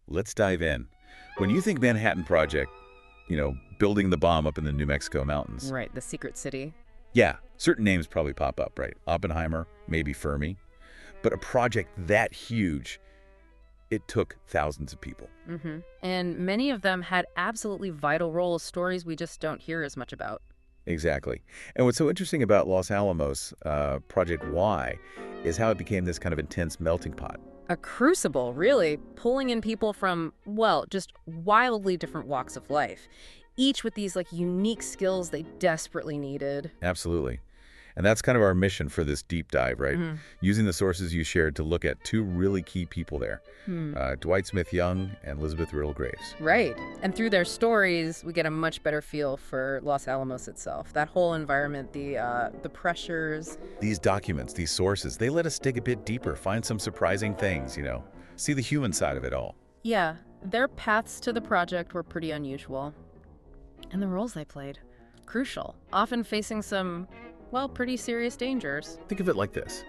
Let's dive in. When you think Manhattan Project, building the bomb up in the New Mexico mountains. Right, the secret city. Yeah, certain names probably pop up, right? Oppenheimer, maybe Fermi. But a project that huge, it took thousands of people. And many of them had absolutely vital roles, stories we just don't hear as much about. Exactly. And what's so interesting about Los Alamos, Project Y, is how it became this kind of intense melting pot. A crucible, really, pulling in people from, well, just wildly different walks of life, each with these unique skills they desperately needed. Absolutely. And that's kind of our mission for this deep dive, right? Using the sources you shared to look at two really key people there, Dwight Smith Young and Elizabeth Riddle Graves. Right. And through their stories, we get a much better feel for Los Alamos itself. That whole environment, the pressures. These documents, these sources, they let us dig a bit deeper, find some surprising things, see the human side of it all. Yeah, their paths to the project were pretty unusual. And the roles they played, crucial, often facing some, well, pretty serious dangers. Think of it like this.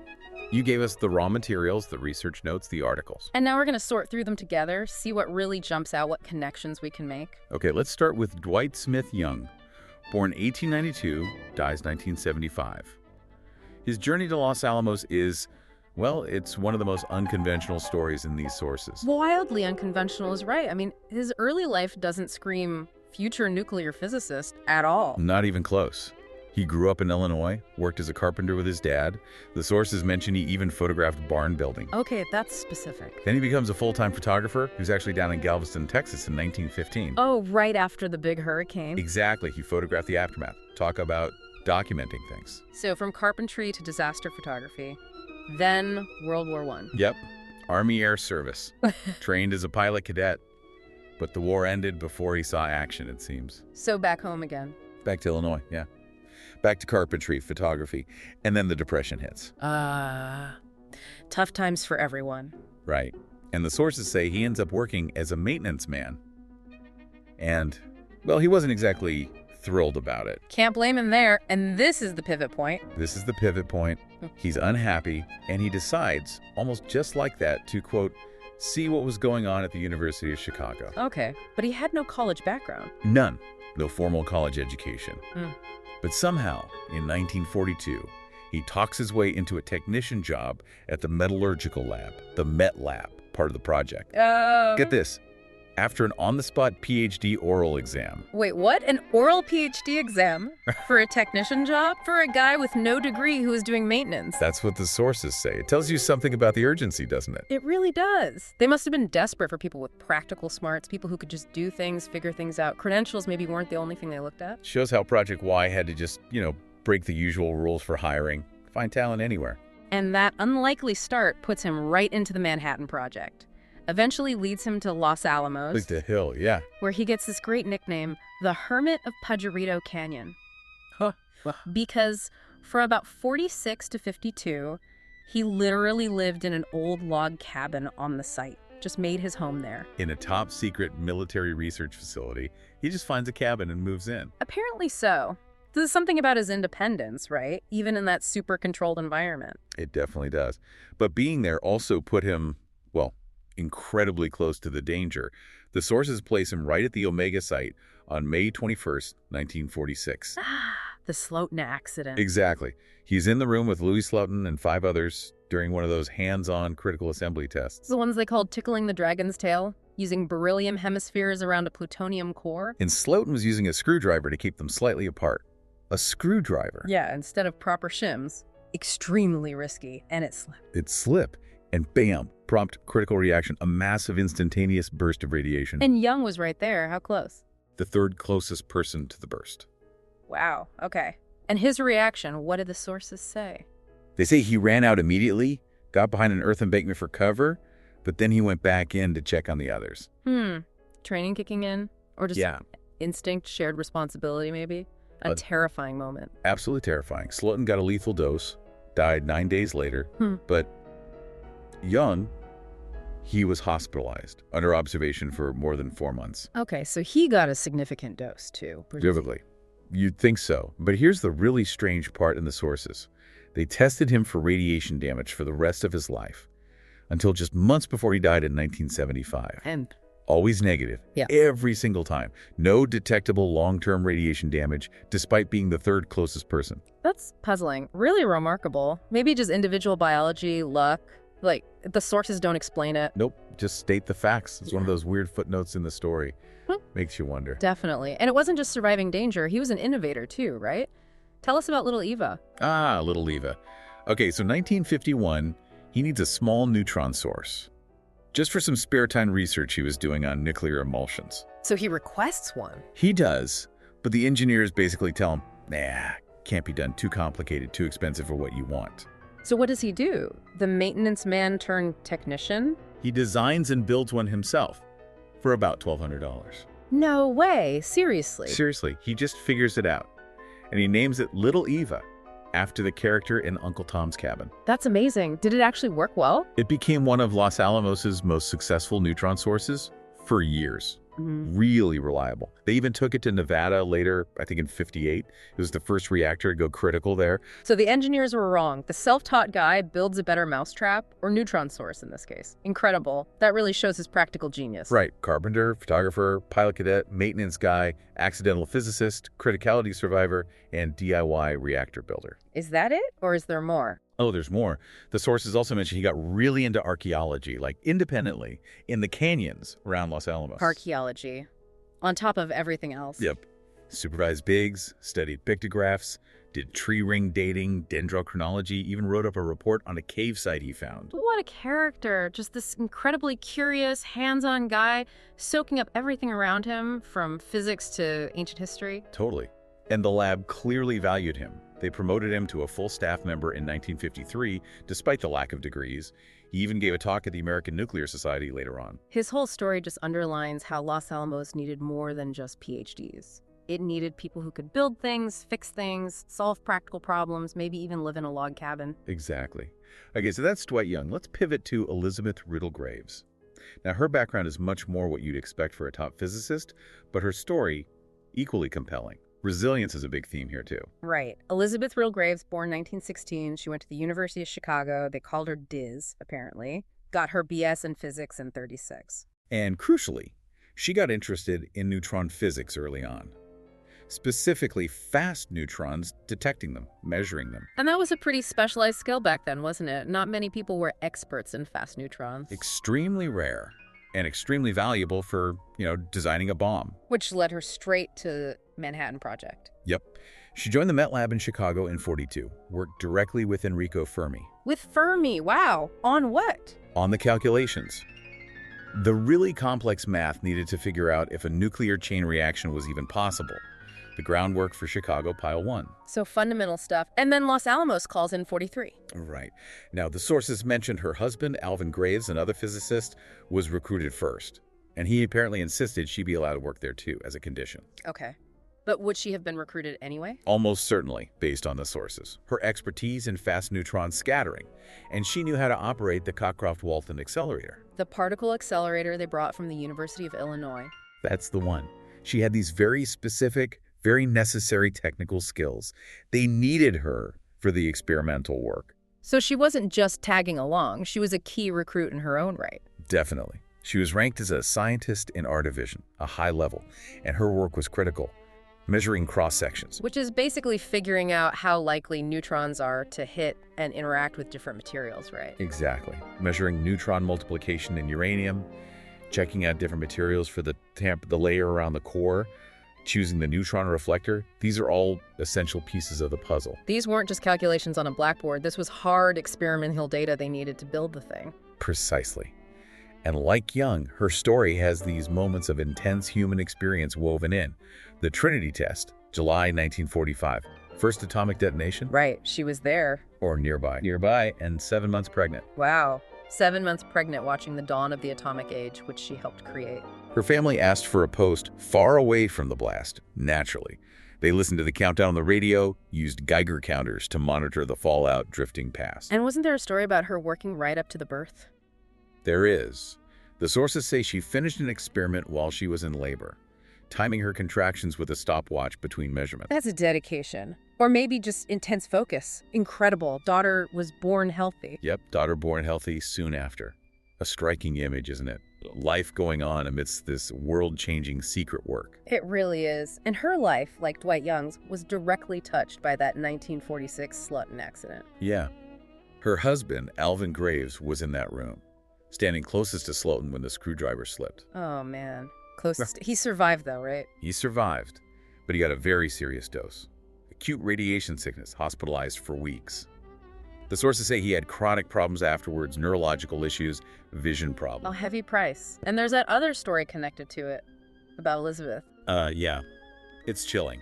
You gave us the raw materials, the research notes, the articles. And now we're going to sort through them together, see what really jumps out, what connections we can make. Okay, let's start with Dwight Smith Young. Born 1892, dies 1975. His journey to Los Alamos is, well, it's one of the most unconventional stories in these sources. Wildly unconventional is right. I mean, his early life doesn't scream future nuclear physicist at all. Not even close. He grew up in Illinois, worked as a carpenter with his dad. The sources mention he even photographed barn building. Okay, that's specific. Then he becomes a full-time photographer who's actually down in Galveston, Texas in 1915. Oh, right after the big hurricane. Exactly. He photographed the aftermath. Talk about documenting things. So from carpentry to disaster photography, then World War I. Yep. Army Air Service. Trained as a pilot cadet. But the war ended before he saw action, it seems. So back home again. Back to Illinois, yeah. Back to carpentry, photography, and then the Depression hits. Tough times for everyone. Right. And the sources say he ends up working as a maintenance man. And, well, he wasn't exactly thrilled about it. Can't blame him there. And this is the pivot point. This is the pivot point. He's unhappy, and he decides, almost just like that, to, quote, see what was going on at the University of Chicago. Okay, but he had no college background. None. No formal college education. But somehow, in 1942, he talks his way into a technician job at the metallurgical lab, the Met Lab, part of the project. Get this. After an on-the-spot PhD oral exam. Wait, what? An oral PhD exam? For a technician job? For a guy with no degree who is doing maintenance? That's what the sources say. It tells you something about the urgency, doesn't it? It really does. They must have been desperate for people with practical smarts, people who could just do things, figure things out. Credentials maybe weren't the only thing they looked at. Shows how Project Y had to just, break the usual rules for hiring. Find talent anywhere. And that unlikely start puts him right into the Manhattan Project. Eventually leads him to Los Alamos. Like the hill, yeah. Where he gets this great nickname, the Hermit of Padrito Canyon. Huh. Because for about 46 to 52, he literally lived in an old log cabin on the site. Just made his home there. In a top-secret military research facility, he just finds a cabin and moves in. Apparently so. There's something about his independence, right? Even in that super-controlled environment. It definitely does. But being there also put him, well, incredibly close to the danger. The sources place him right at the Omega site on May 21st, 1946. The Slotin accident. Exactly. He's in the room with Louis Slotin and 5 others during one of those hands-on critical assembly tests. The ones they called tickling the dragon's tail, using beryllium hemispheres around a plutonium core. And Slotin was using a screwdriver to keep them slightly apart. A screwdriver. Yeah, instead of proper shims. Extremely risky, and it slipped. It slipped, and bam, prompt critical reaction, a massive instantaneous burst of radiation. And Young was right there. How close? The third closest person to the burst. Wow, okay. And his reaction, what did the sources say? They say he ran out immediately, got behind an earth embankment for cover, but then he went back in to check on the others. Training kicking in? Or just instinct, shared responsibility maybe? A terrifying moment. Absolutely terrifying. Slotin got a lethal dose, died 9 days later, but Young, he was hospitalized under observation for more than 4 months. Okay, so he got a significant dose too. Vividly. You'd think so. But here's the really strange part in the sources. They tested him for radiation damage for the rest of his life, until just months before he died in 1975. And Always negative. Yeah. Every single time. No detectable long-term radiation damage, despite being the third closest person. That's puzzling. Really remarkable. Maybe just individual biology, luck. Like, the sources don't explain it. Nope, just state the facts. It's one of those weird footnotes in the story. Makes you wonder. Definitely. And it wasn't just surviving danger. He was an innovator too, right? Tell us about little Eva. Ah, little Eva. Okay, so 1951, he needs a small neutron source. Just for some spare time research he was doing on nuclear emulsions. So he requests one. He does, but the engineers basically tell him, nah, can't be done, too complicated, too expensive for what you want. So what does he do? The maintenance man turned technician? He designs and builds one himself for about $1,200. No way. Seriously. Seriously, he just figures it out. And he names it Little Eva, after the character in Uncle Tom's Cabin. That's amazing. Did it actually work well? It became one of Los Alamos' most successful neutron sources for years. Really reliable. They even took it to Nevada later, I think in '58. It was the first reactor to go critical there. So the engineers were wrong. The self-taught guy builds a better mousetrap, or neutron source in this case. Incredible. That really shows his practical genius. Right. Carpenter, photographer, pilot cadet, maintenance guy, accidental physicist, criticality survivor, and DIY reactor builder. Is that it? Or is there more? Oh, there's more. The sources also mentioned he got really into archaeology, like independently, in the canyons around Los Alamos. Archaeology. On top of everything else. Yep. Supervised bigs, studied pictographs, did tree ring dating, dendrochronology, even wrote up a report on a cave site he found. What a character. Just this incredibly curious, hands-on guy, soaking up everything around him, from physics to ancient history. Totally. And the lab clearly valued him. They promoted him to a full staff member in 1953, despite the lack of degrees. He even gave a talk at the American Nuclear Society later on. His whole story just underlines how Los Alamos needed more than just PhDs. It needed people who could build things, fix things, solve practical problems, maybe even live in a log cabin. Exactly. Okay, so that's Dwight Young. Let's pivot to Elizabeth Riddle Graves. Now, her background is much more what you'd expect for a top physicist, but her story, equally compelling. Resilience is a big theme here, too. Right. Elizabeth Riddle Graves, born 1916. She went to the University of Chicago. They called her Diz, apparently. Got her BS in physics in '36. And crucially, she got interested in neutron physics early on. Specifically, fast neutrons, detecting them, measuring them. And that was a pretty specialized skill back then, wasn't it? Not many people were experts in fast neutrons. Extremely rare and extremely valuable for, designing a bomb. Which led her straight to Manhattan Project. Yep. She joined the Met Lab in Chicago in '42, worked directly with Enrico Fermi. With Fermi? Wow. On what? On the calculations. The really complex math needed to figure out if a nuclear chain reaction was even possible. The groundwork for Chicago Pile 1. So fundamental stuff. And then Los Alamos calls in '43. Right. Now, the sources mentioned her husband, Alvin Graves, another physicist, was recruited first. And he apparently insisted she be allowed to work there too, as a condition. Okay. But would she have been recruited anyway? Almost certainly, based on the sources. Her expertise in fast neutron scattering. And she knew how to operate the Cockcroft-Walton accelerator. The particle accelerator they brought from the University of Illinois. That's the one. She had these very specific, very necessary technical skills. They needed her for the experimental work. So she wasn't just tagging along. She was a key recruit in her own right. Definitely. She was ranked as a scientist in our division, a high level, and her work was critical, measuring cross-sections. Which is basically figuring out how likely neutrons are to hit and interact with different materials, right? Exactly. Measuring neutron multiplication in uranium, checking out different materials for the layer around the core, choosing the neutron reflector. These are all essential pieces of the puzzle. These weren't just calculations on a blackboard. This was hard experimental data they needed to build the thing. Precisely. And like Young, her story has these moments of intense human experience woven in. The Trinity test, July 1945. First atomic detonation? Right, she was there. Or nearby. Nearby, and 7 months pregnant. Wow. 7 months pregnant watching the dawn of the atomic age, which she helped create. Her family asked for a post far away from the blast, naturally. They listened to the countdown on the radio, used Geiger counters to monitor the fallout drifting past. And wasn't there a story about her working right up to the birth? There is. The sources say she finished an experiment while she was in labor, timing her contractions with a stopwatch between measurements. That's a dedication. Or maybe just intense focus. Incredible. Daughter was born healthy. Yep, daughter born healthy soon after. A striking image, isn't it? life going on amidst this world-changing secret work. It really is. And her life, like Dwight Young's, was directly touched by that 1946 Slotin accident. Yeah. Her husband, Alvin Graves, was in that room, standing closest to Slotin when the screwdriver slipped. Oh, man. Closest. He survived, though, right? He survived, but he got a very serious dose. Acute radiation sickness, hospitalized for weeks. The sources say he had chronic problems afterwards, neurological issues, vision A problems. heavy price. And there's that other story connected to it about Elizabeth. Yeah. It's chilling.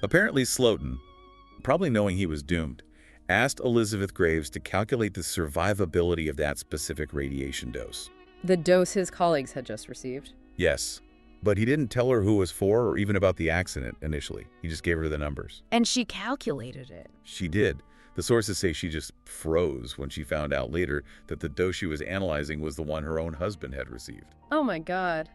Apparently Slotin, probably knowing he was doomed, asked Elizabeth Graves to calculate the survivability of that specific radiation dose. The dose his colleagues had just received. Yes, but he didn't tell her who it was for or even about the accident initially. He just gave her the numbers. And she calculated it. She did. The sources say she just froze when she found out later that the dose she was analyzing was the one her own husband had received. Oh my God.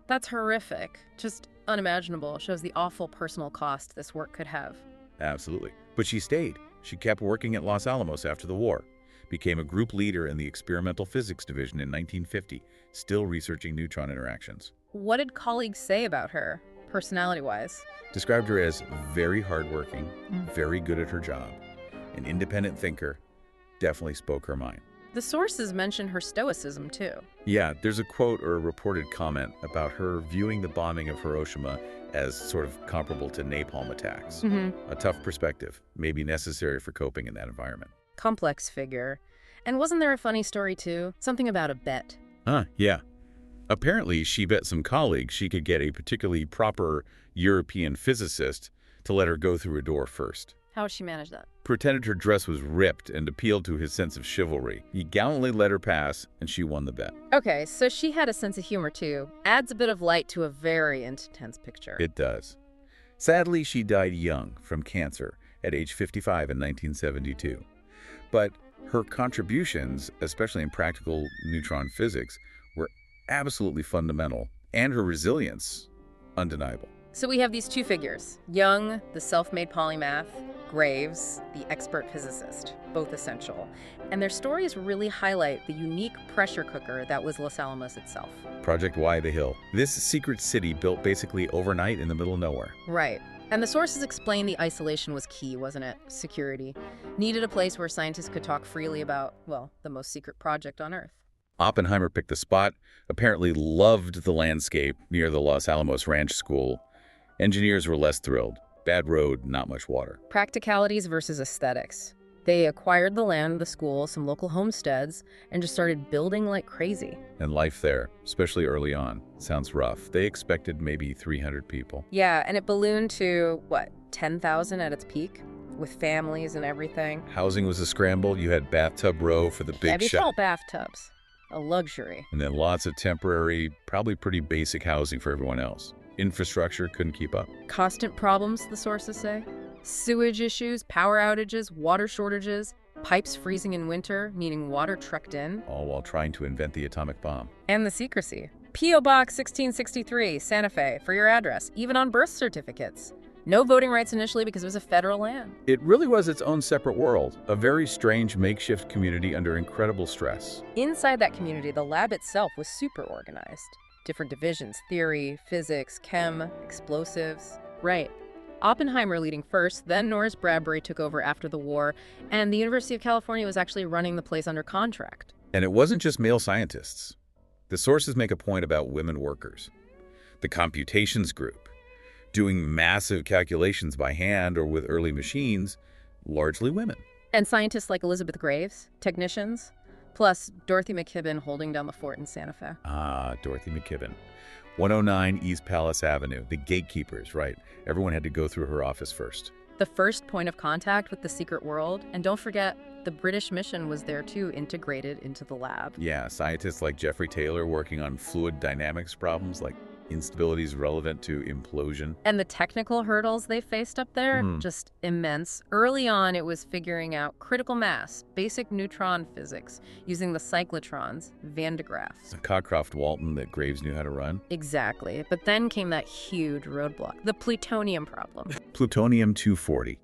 That's horrific. Just unimaginable. Shows the awful personal cost this work could have. Absolutely. But she stayed. She kept working at Los Alamos after the war, became a group leader in the experimental physics division in 1950, still researching neutron interactions. What did colleagues say about her, personality-wise? Described her as very hardworking, very good at her job, an independent thinker, definitely spoke her mind. The sources mention her stoicism, too. Yeah, there's a quote or a reported comment about her viewing the bombing of Hiroshima as sort of comparable to napalm attacks. A tough perspective, maybe necessary for coping in that environment. Complex figure. And wasn't there a funny story, too? Something about a bet. Yeah. Apparently, she bet some colleagues she could get a particularly proper European physicist to let her go through a door first. How would she manage that? Pretended her dress was ripped and appealed to his sense of chivalry. He gallantly let her pass, and she won the bet. Okay, so she had a sense of humor, too. Adds a bit of light to a very intense picture. It does. Sadly, she died young from cancer at age 55 in 1972. But her contributions, especially in practical neutron physics, were absolutely fundamental, and her resilience, undeniable. So we have these two figures. Young, the self-made polymath, Graves, the expert physicist, both essential. And their stories really highlight the unique pressure cooker that was Los Alamos itself. Project Y the Hill. This secret city built basically overnight in the middle of nowhere. Right. And the sources explain the isolation was key, wasn't it? Security. Needed a place where scientists could talk freely about, well, the most secret project on Earth. Oppenheimer picked the spot, apparently loved the landscape near the Los Alamos Ranch School. Engineers were less thrilled. Bad road, not much water. Practicalities versus aesthetics. They acquired the land of the school, some local homesteads, and just started building like crazy. And life there, especially early on, sounds rough. They expected maybe 300 people. Yeah, and it ballooned to, 10,000 at its peak? With families and everything. Housing was a scramble. You had bathtub row for the big Yeah, shop. all bathtubs. A luxury. And then lots of temporary, probably pretty basic housing for everyone else. Infrastructure couldn't keep up. Constant problems, the sources say. Sewage issues, power outages, water shortages, pipes freezing in winter, needing water trucked in. All while trying to invent the atomic bomb. And the secrecy. P.O. Box 1663, Santa Fe, for your address, even on birth certificates. No voting rights initially because it was a federal land. It really was its own separate world, a very strange makeshift community under incredible stress. Inside that community, the lab itself was super organized. Different divisions, theory, physics, chem, explosives. Right. Oppenheimer leading first, then Norris Bradbury took over after the war, and the University of California was actually running the place under contract. And it wasn't just male scientists. The sources make a point about women workers. The computations group, doing massive calculations by hand or with early machines, largely women. And scientists like Elizabeth Graves, technicians, plus Dorothy McKibben holding down the fort in Santa Fe. Dorothy McKibben. 109 East Palace Avenue, the gatekeepers, right. Everyone had to go through her office first. The first point of contact with the secret world, and don't forget, the British mission was there too, integrated into the lab. Yeah, scientists like Jeffrey Taylor working on fluid dynamics problems like instabilities relevant to implosion. And the technical hurdles they faced up there, just immense. Early on, it was figuring out critical mass, basic neutron physics, using the cyclotrons, Van de Graaffs. Cockcroft-Walton that Graves knew how to run. Exactly. But then came that huge roadblock, the plutonium problem. Plutonium-240.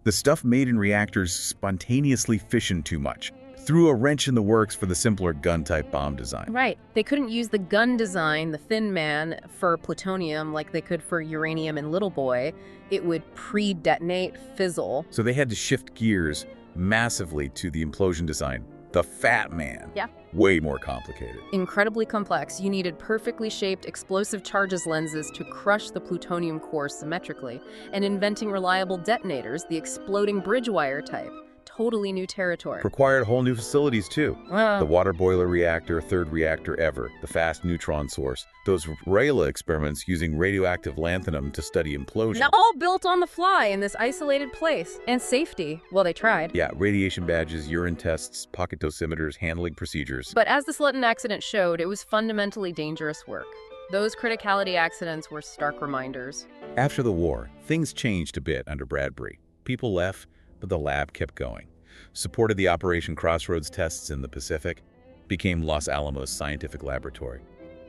The stuff made in reactors spontaneously fissioned too much. threw a wrench in the works for the simpler gun-type bomb design. Right. They couldn't use the gun design, the Thin Man, for plutonium like they could for uranium and Little Boy. It would pre-detonate, fizzle. So they had to shift gears massively to the implosion design. The Fat Man. Yeah. Way more complicated. Incredibly complex. You needed perfectly shaped explosive charges lenses to crush the plutonium core symmetrically, and inventing reliable detonators, the exploding bridge wire type. Totally new territory. Required whole new facilities, too. Wow. The water boiler reactor, third reactor ever, the fast neutron source, those Rayla experiments using radioactive lanthanum to study implosion. Now all built on the fly in this isolated place. And safety. Well, they tried. Yeah, radiation badges, urine tests, pocket dosimeters, handling procedures. But as the Slotin accident showed, it was fundamentally dangerous work. Those criticality accidents were stark reminders. After the war, things changed a bit under Bradbury. People left, but the lab kept going. Supported the Operation Crossroads tests in the Pacific, became Los Alamos Scientific Laboratory.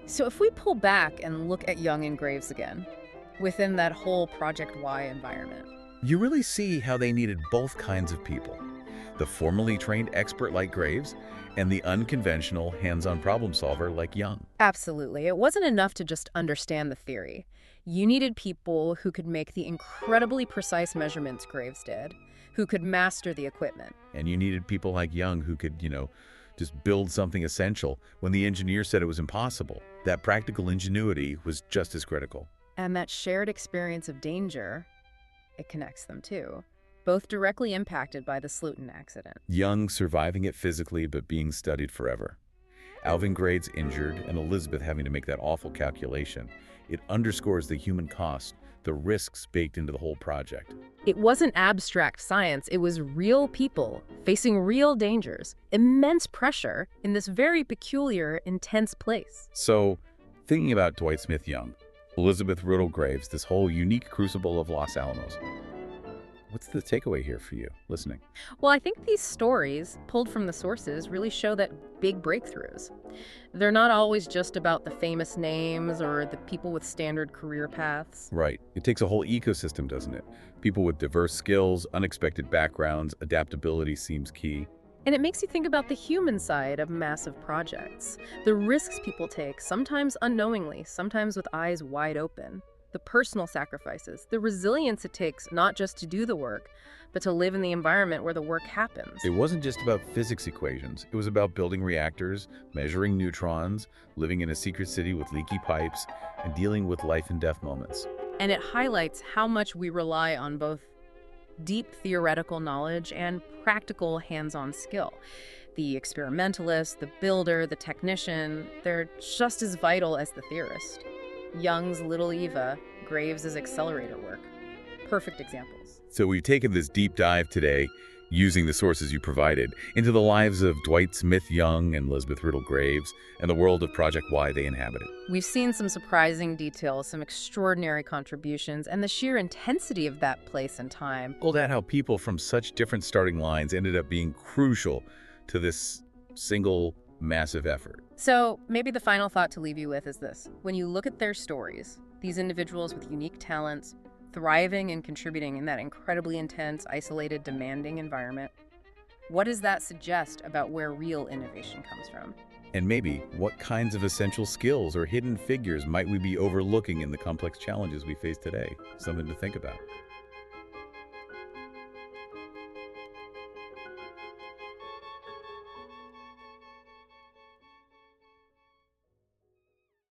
So if we pull back and look at Young and Graves again, within that whole Project Y environment, You really see how they needed both kinds of people. The formally trained expert like Graves, and the unconventional hands-on problem solver like Young. absolutely. It wasn't enough to just understand the theory. You needed people who could make the incredibly precise measurements Graves did, who could master the equipment. And you needed people like Young who could, just build something essential when the engineer said it was impossible. That practical ingenuity was just as critical. And that shared experience of danger, it connects them too, both directly impacted by the Slotin accident. Young surviving it physically but being studied forever. Alvin Graves injured and Elizabeth having to make that awful calculation. It underscores the human cost, the risks baked into the whole project. It wasn't abstract science, it was real people facing real dangers, immense pressure in this very peculiar, intense place. So, thinking about Dwight Smith Young, Elizabeth Riddle Graves, this whole unique crucible of Los Alamos, what's the takeaway here for you, listening? Well, I think these stories, pulled from the sources, really show that big breakthroughs. They're not always just about the famous names or the people with standard career paths. Right. It takes a whole ecosystem, doesn't it? People with diverse skills, unexpected backgrounds, adaptability seems key. And it makes you think about the human side of massive projects. The risks people take, sometimes unknowingly, sometimes with eyes wide open. The personal sacrifices, the resilience it takes not just to do the work, but to live in the environment where the work happens. It wasn't just about physics equations. It was about building reactors, measuring neutrons, living in a secret city with leaky pipes, and dealing with life and death moments. And it highlights how much we rely on both deep theoretical knowledge and practical hands-on skill. The experimentalist, the builder, the technician, they're just as vital as the theorist. Young's Little Eva, Graves' accelerator work. Perfect examples. So we've taken this deep dive today, using the sources you provided, into the lives of Dwight Smith Young and Elizabeth Riddle Graves, and the world of Project Y they inhabited. We've seen some surprising details, some extraordinary contributions, and the sheer intensity of that place and time. Pulled out how people from such different starting lines ended up being crucial to this single massive effort. So maybe the final thought to leave you with is this. When you look at their stories, these individuals with unique talents, thriving and contributing in that incredibly intense, isolated, demanding environment, what does that suggest about where real innovation comes from? And maybe what kinds of essential skills or hidden figures might we be overlooking in the complex challenges we face today? Something to think about.